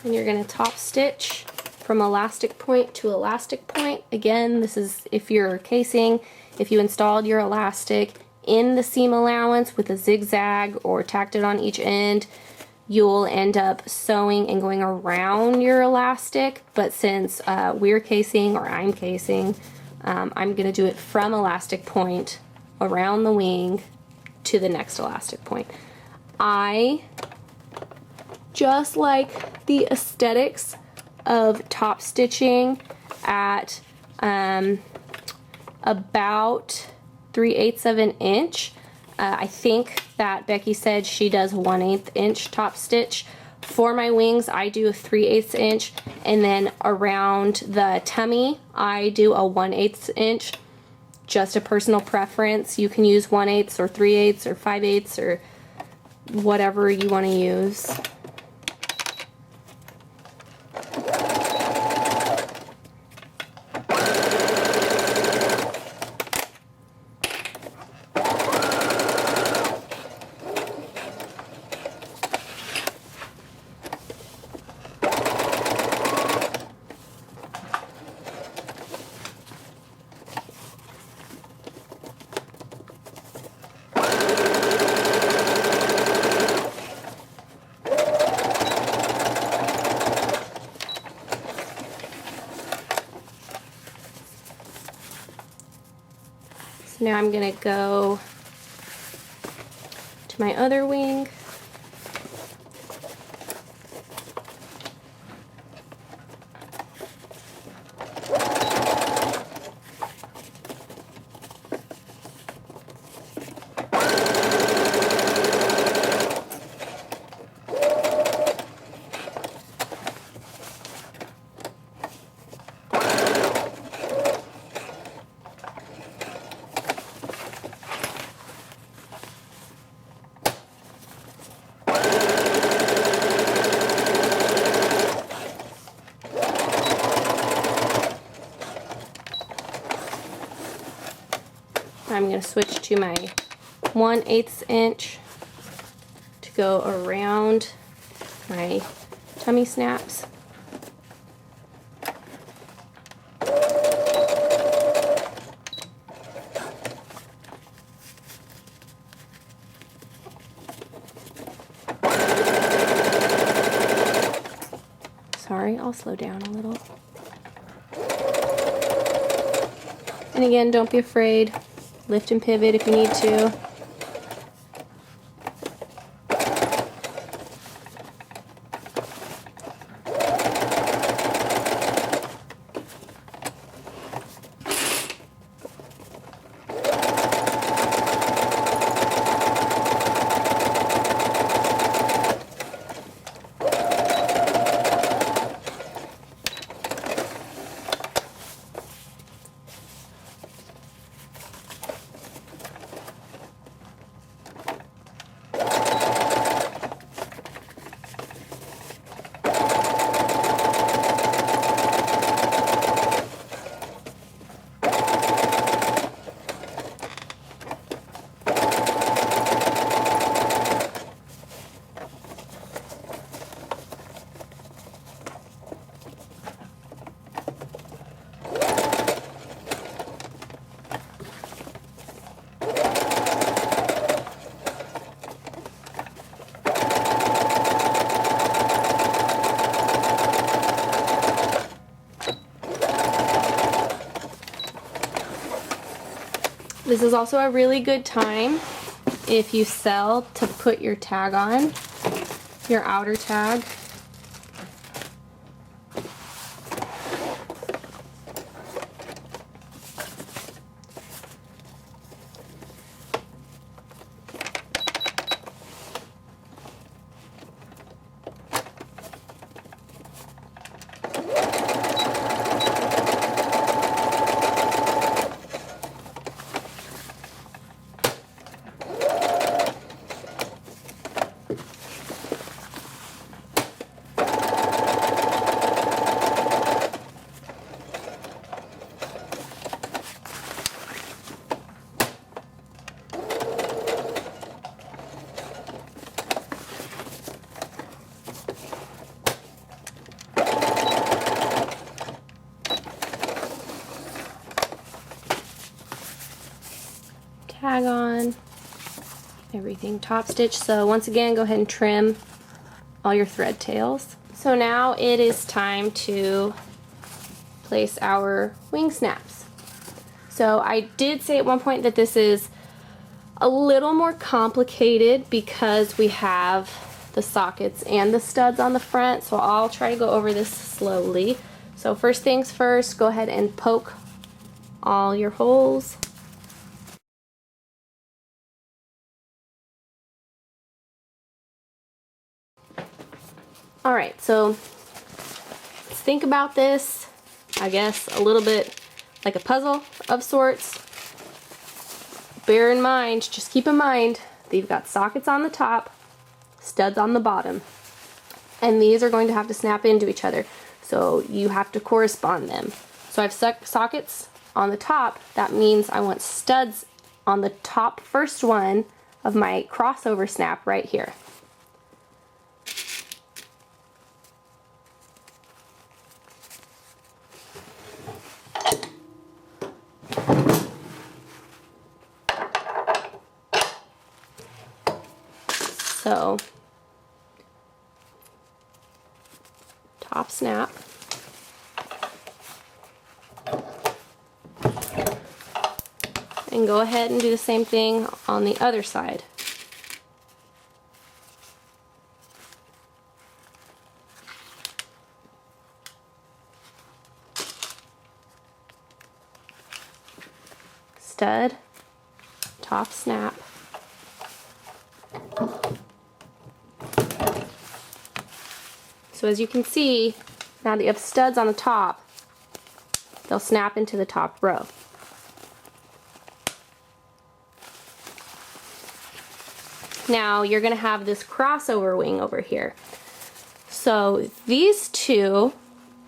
And you're going to top stitch from elastic point to elastic point. Again, this is if you're casing, if you installed your elastic in the seam allowance with a zigzag or tacked it on each end, you'll end up sewing and going around your elastic, but since we're casing, or I'm casing, I'm gonna do it from elastic point around the wing to the next elastic point. I just like the aesthetics of top stitching at about 3/8 of an inch. I think that Becky said she does 1/8 inch top stitch. For my wings, I do a 3/8 inch, and then around the tummy, I do a 1/8 inch. Just a personal preference. You can use 1/8 or 3/8 or 5/8 or whatever you want to use. Now I'm going to go to my other wing. I'm going to switch to my 1/8 inch to go around my tummy snaps. Sorry, I'll slow down a little. And again, don't be afraid. Lift and pivot if you need to. This is also a really good time if you sell to put your tag on, your outer tag. Tag on, everything top stitch. So once again, go ahead and trim all your thread tails. So now it is time to place our wing snaps. So I did say at one point that this is a little more complicated because we have the sockets and the studs on the front, so I'll try to go over this slowly. So first things first, go ahead and poke all your holes. Alright, so let's think about this, I guess, a little bit like a puzzle of sorts. Bear in mind, just keep in mind, that you've got sockets on the top, studs on the bottom, and these are going to have to snap into each other, so you have to correspond them. So I have sockets on the top, that means I want studs on the top first one of my crossover snap right here. So, top snap, and go ahead and do the same thing on the other side. Stud, top snap. So as you can see, now that you have studs on the top, they'll snap into the top row. Now you're going to have this crossover wing over here. So these two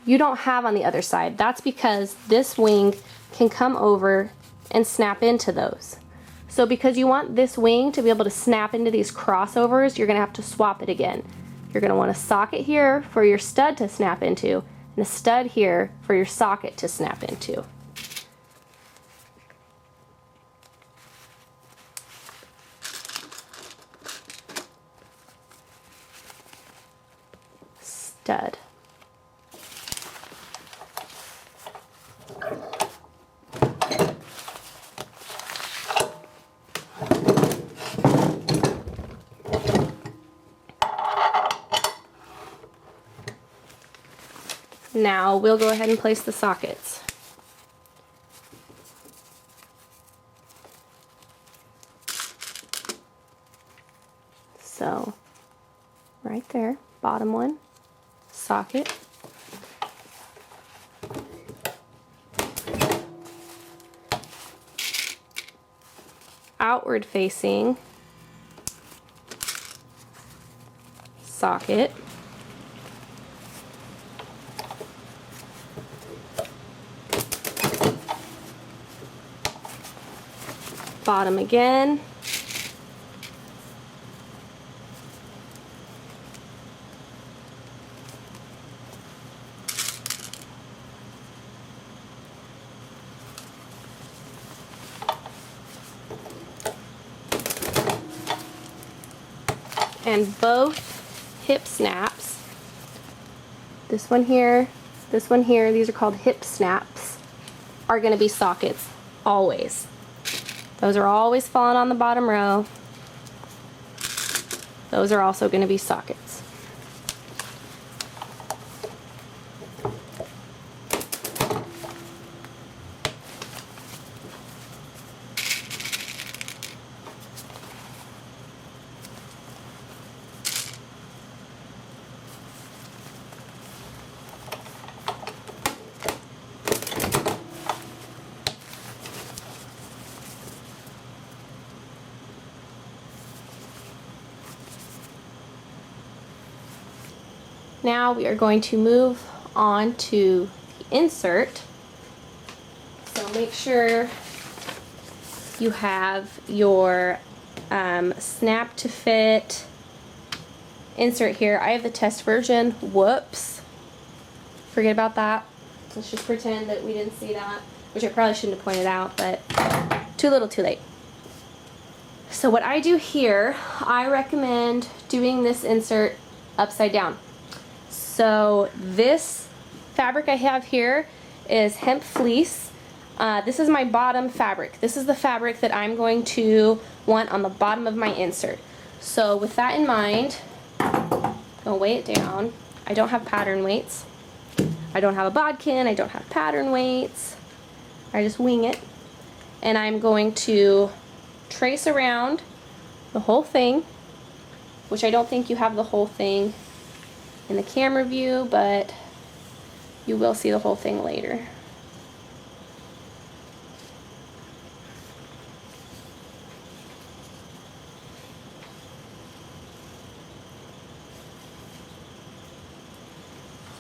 you don't have on the other side. That's because this wing can come over and snap into those. So because you want this wing to be able to snap into these crossovers, you're going to have to swap it again. You're going to want a socket here for your stud to snap into, and a stud here for your socket to snap into. Stud. Now we'll go ahead and place the sockets. So right there, bottom one, socket. Outward facing socket. Bottom again. And both hip snaps, this one here, these are called hip snaps, are going to be sockets always. Those are always falling on the bottom row. Those are also going to be sockets. Now we are going to move on to the insert. So make sure you have your snap to fit insert here. I have the test version. Whoops. Forget about that. Let's just pretend that we didn't see that, which I probably shouldn't have pointed out, but too little too late. So what I do here, I recommend doing this insert upside down. So this fabric I have here is hemp fleece. This is my bottom fabric. This is the fabric that I'm going to want on the bottom of my insert. So with that in mind, I'm gonna weigh it down. I don't have pattern weights. I don't have a bodkin. I don't have pattern weights. I just wing it. And I'm going to trace around the whole thing, which I don't think you have the whole thing in the camera view, but you will see the whole thing later.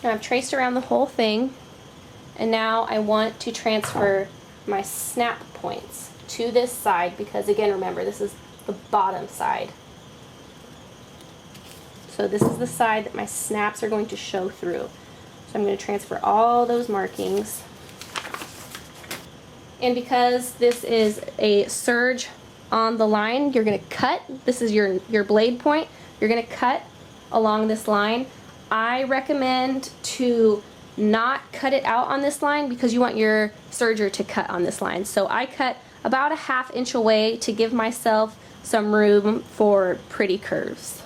Now I've traced around the whole thing, and now I want to transfer my snap points to this side, because again, remember, this is the bottom side. So this is the side that my snaps are going to show through. So I'm going to transfer all those markings. And because this is a serge on the line, you're going to cut. This is your blade point. You're going to cut along this line. I recommend to not cut it out on this line because you want your serger to cut on this line. So I cut about a 1/2 inch away to give myself some room for pretty curves.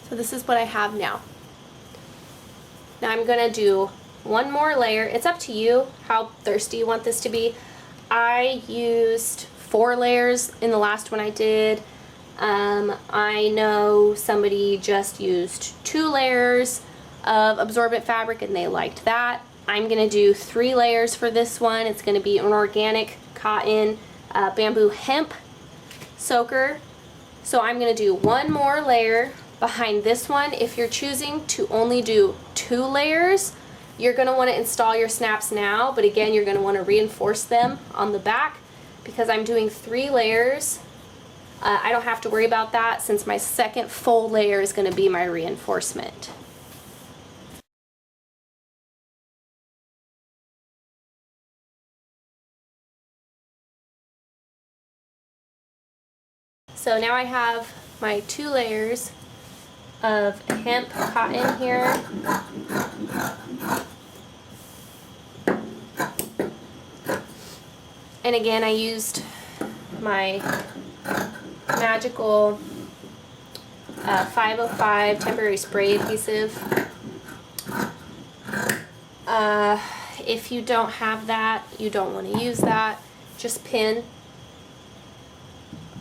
So this is what I have now. Now I'm gonna do one more layer. It's up to you how thirsty you want this to be. I used 4 layers in the last one I did. I know somebody just used 2 layers of absorbent fabric and they liked that. I'm gonna do 3 layers for this one. It's gonna be an organic cotton bamboo hemp soaker. So I'm gonna do one more layer behind this one. If you're choosing to only do 2 layers, you're going to want to install your snaps now, but again, you're going to want to reinforce them on the back. Because I'm doing 3 layers, I don't have to worry about that since my second full layer is going to be my reinforcement. So now I have my 2 layers of hemp cotton here. And again, I used my magical 505 temporary spray adhesive. If you don't have that, you don't want to use that, just pin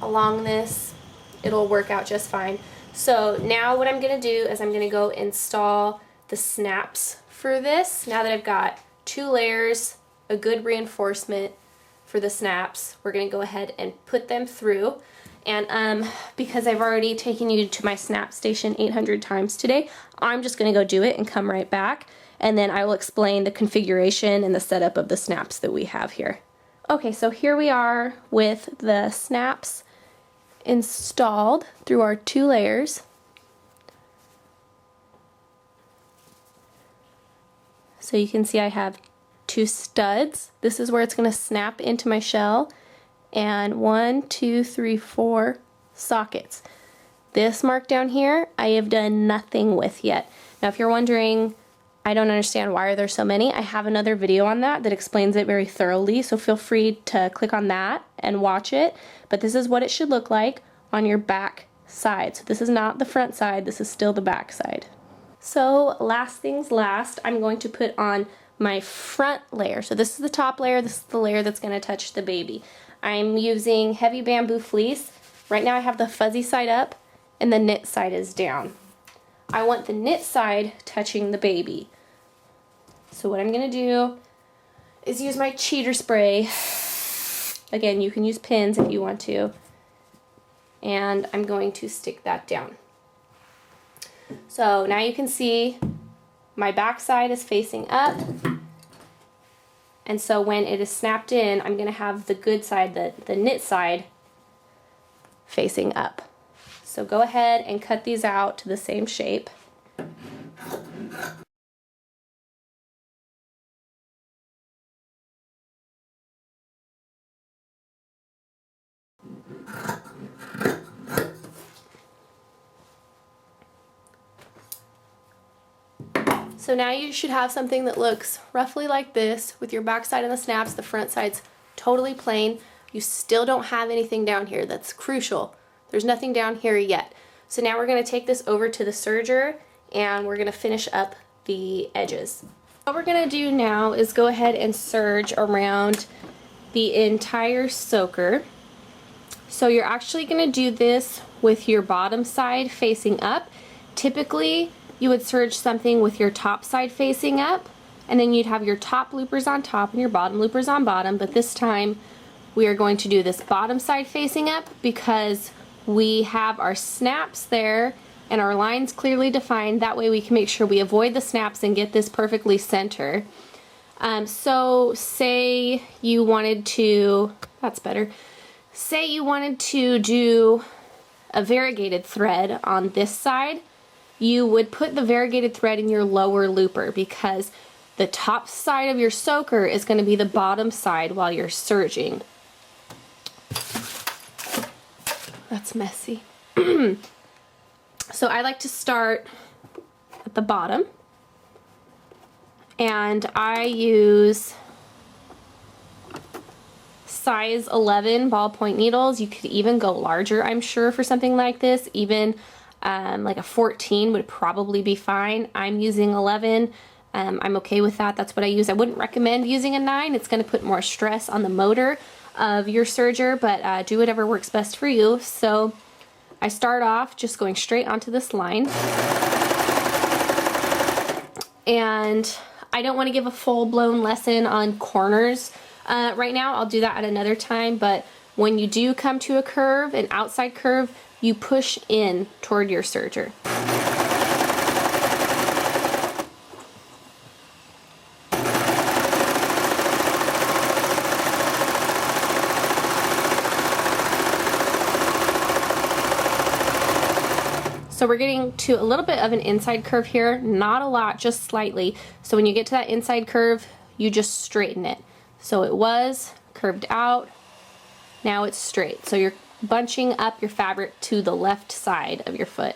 along this. It'll work out just fine. So now what I'm going to do is I'm going to go install the snaps for this. Now that I've got 2 layers, a good reinforcement for the snaps, we're going to go ahead and put them through. And because I've already taken you to my snap station 800 times today, I'm just going to go do it and come right back. And then I will explain the configuration and the setup of the snaps that we have here. Okay, so here we are with the snaps installed through our 2 layers. So you can see I have 2 studs. This is where it's going to snap into my shell, and 1, 2, 3, 4 sockets. This mark down here I have done nothing with yet. Now if you're wondering, I don't understand why are there so many, I have another video on that that explains it very thoroughly, so feel free to click on that and watch it. But this is what it should look like on your back side. So this is not the front side, this is still the back side. So last things last, I'm going to put on my front layer. So this is the top layer, this is the layer that's going to touch the baby. I'm using heavy bamboo fleece. Right now I have the fuzzy side up and the knit side is down. I want the knit side touching the baby. So what I'm going to do is use my cheater spray. Again, you can use pins if you want to. And I'm going to stick that down. So now you can see my back side is facing up. And so when it is snapped in, I'm going to have the good side, the knit side, facing up. So go ahead and cut these out to the same shape. So now you should have something that looks roughly like this with your back side and the snaps, the front side's totally plain. You still don't have anything down here. That's crucial. There's nothing down here yet. So now we're going to take this over to the serger and we're going to finish up the edges. What we're going to do now is go ahead and serge around the entire soaker. So you're actually going to do this with your bottom side facing up. Typically, you would serge something with your top side facing up, and then you'd have your top loopers on top and your bottom loopers on bottom, but this time we are going to do this bottom side facing up because we have our snaps there and our lines clearly defined. That way we can make sure we avoid the snaps and get this perfectly center. So say you wanted to, that's better, say you wanted to do a variegated thread on this side, you would put the variegated thread in your lower looper because the top side of your soaker is going to be the bottom side while you're serging. That's messy. So I like to start at the bottom, and I use size 11 ballpoint needles. You could even go larger, I'm sure, for something like this. Even like a 14 would probably be fine. I'm using 11. I'm okay with that. That's what I use. I wouldn't recommend using a 9. It's going to put more stress on the motor of your serger, but do whatever works best for you. So I start off just going straight onto this line. And I don't want to give a full-blown lesson on corners right now. I'll do that at another time, but when you do come to a curve, an outside curve, you push in toward your serger. So we're getting to a little bit of an inside curve here, not a lot, just slightly. So when you get to that inside curve, you just straighten it. So it was curved out, now it's straight. So you're bunching up your fabric to the left side of your foot.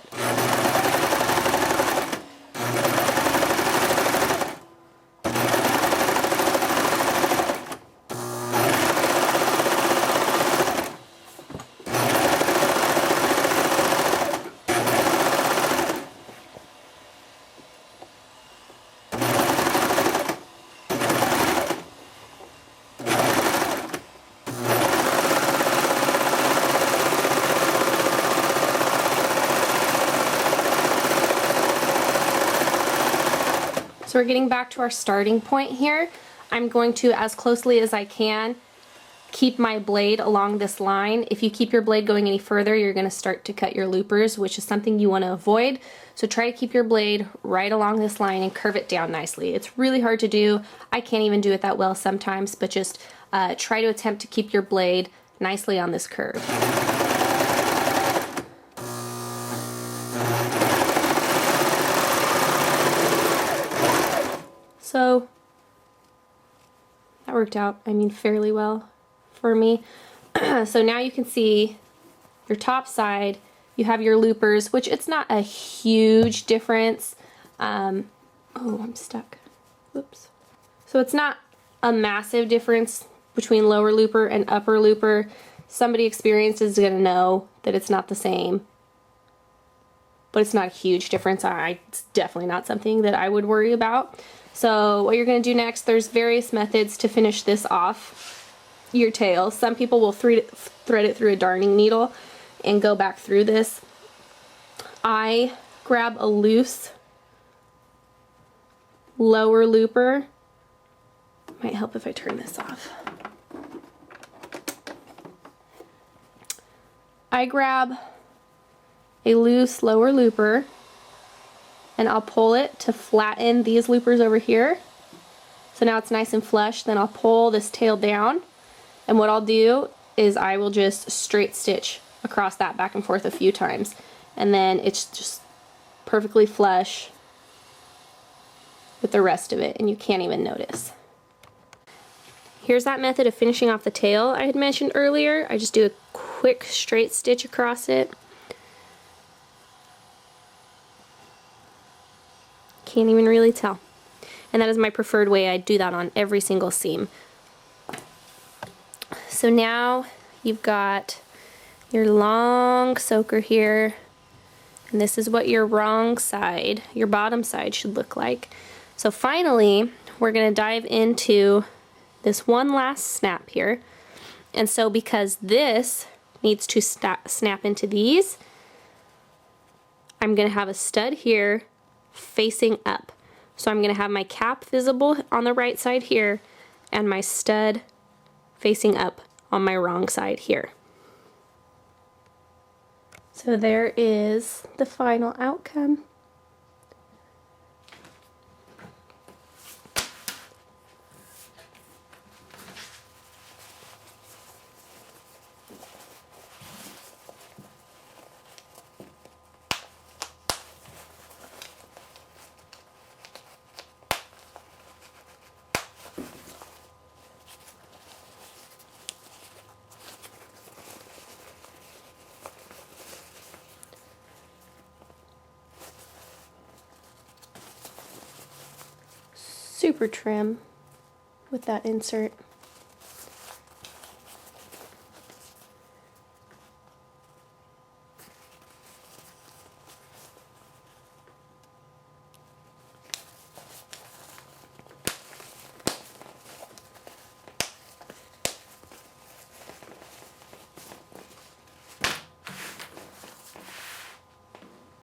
So we're getting back to our starting point here. I'm going to, as closely as I can, keep my blade along this line. If you keep your blade going any further, you're going to start to cut your loopers, which is something you want to avoid. So try to keep your blade right along this line and curve it down nicely. It's really hard to do. I can't even do it that well sometimes, but just try to attempt to keep your blade nicely on this curve. So that worked out, I mean, fairly well for me. So now you can see your top side, you have your loopers, which it's not a huge difference. Oh, I'm stuck. Oops. So it's not a massive difference between lower looper and upper looper. Somebody experienced is going to know that it's not the same, but it's not a huge difference. It's definitely not something that I would worry about. So what you're going to do next, there's various methods to finish this off your tail. Some people will thread it through a darning needle and go back through this. I grab a loose lower looper. Might help if I turn this off. I grab a loose lower looper and I'll pull it to flatten these loopers over here. So now it's nice and flush. Then I'll pull this tail down, and what I'll do is I will just straight stitch across that back and forth a few times, and then it's just perfectly flush with the rest of it and you can't even notice. Here's that method of finishing off the tail I had mentioned earlier. I just do a quick straight stitch across it. Can't even really tell. And that is my preferred way. I do that on every single seam. So now you've got your long soaker here, and this is what your wrong side, your bottom side should look like. So finally, we're going to dive into this one last snap here. And so because this needs to snap into these, I'm going to have a stud here facing up. So I'm going to have my cap visible on the right side here and my stud facing up on my wrong side here. So there is the final outcome. Super trim with that insert.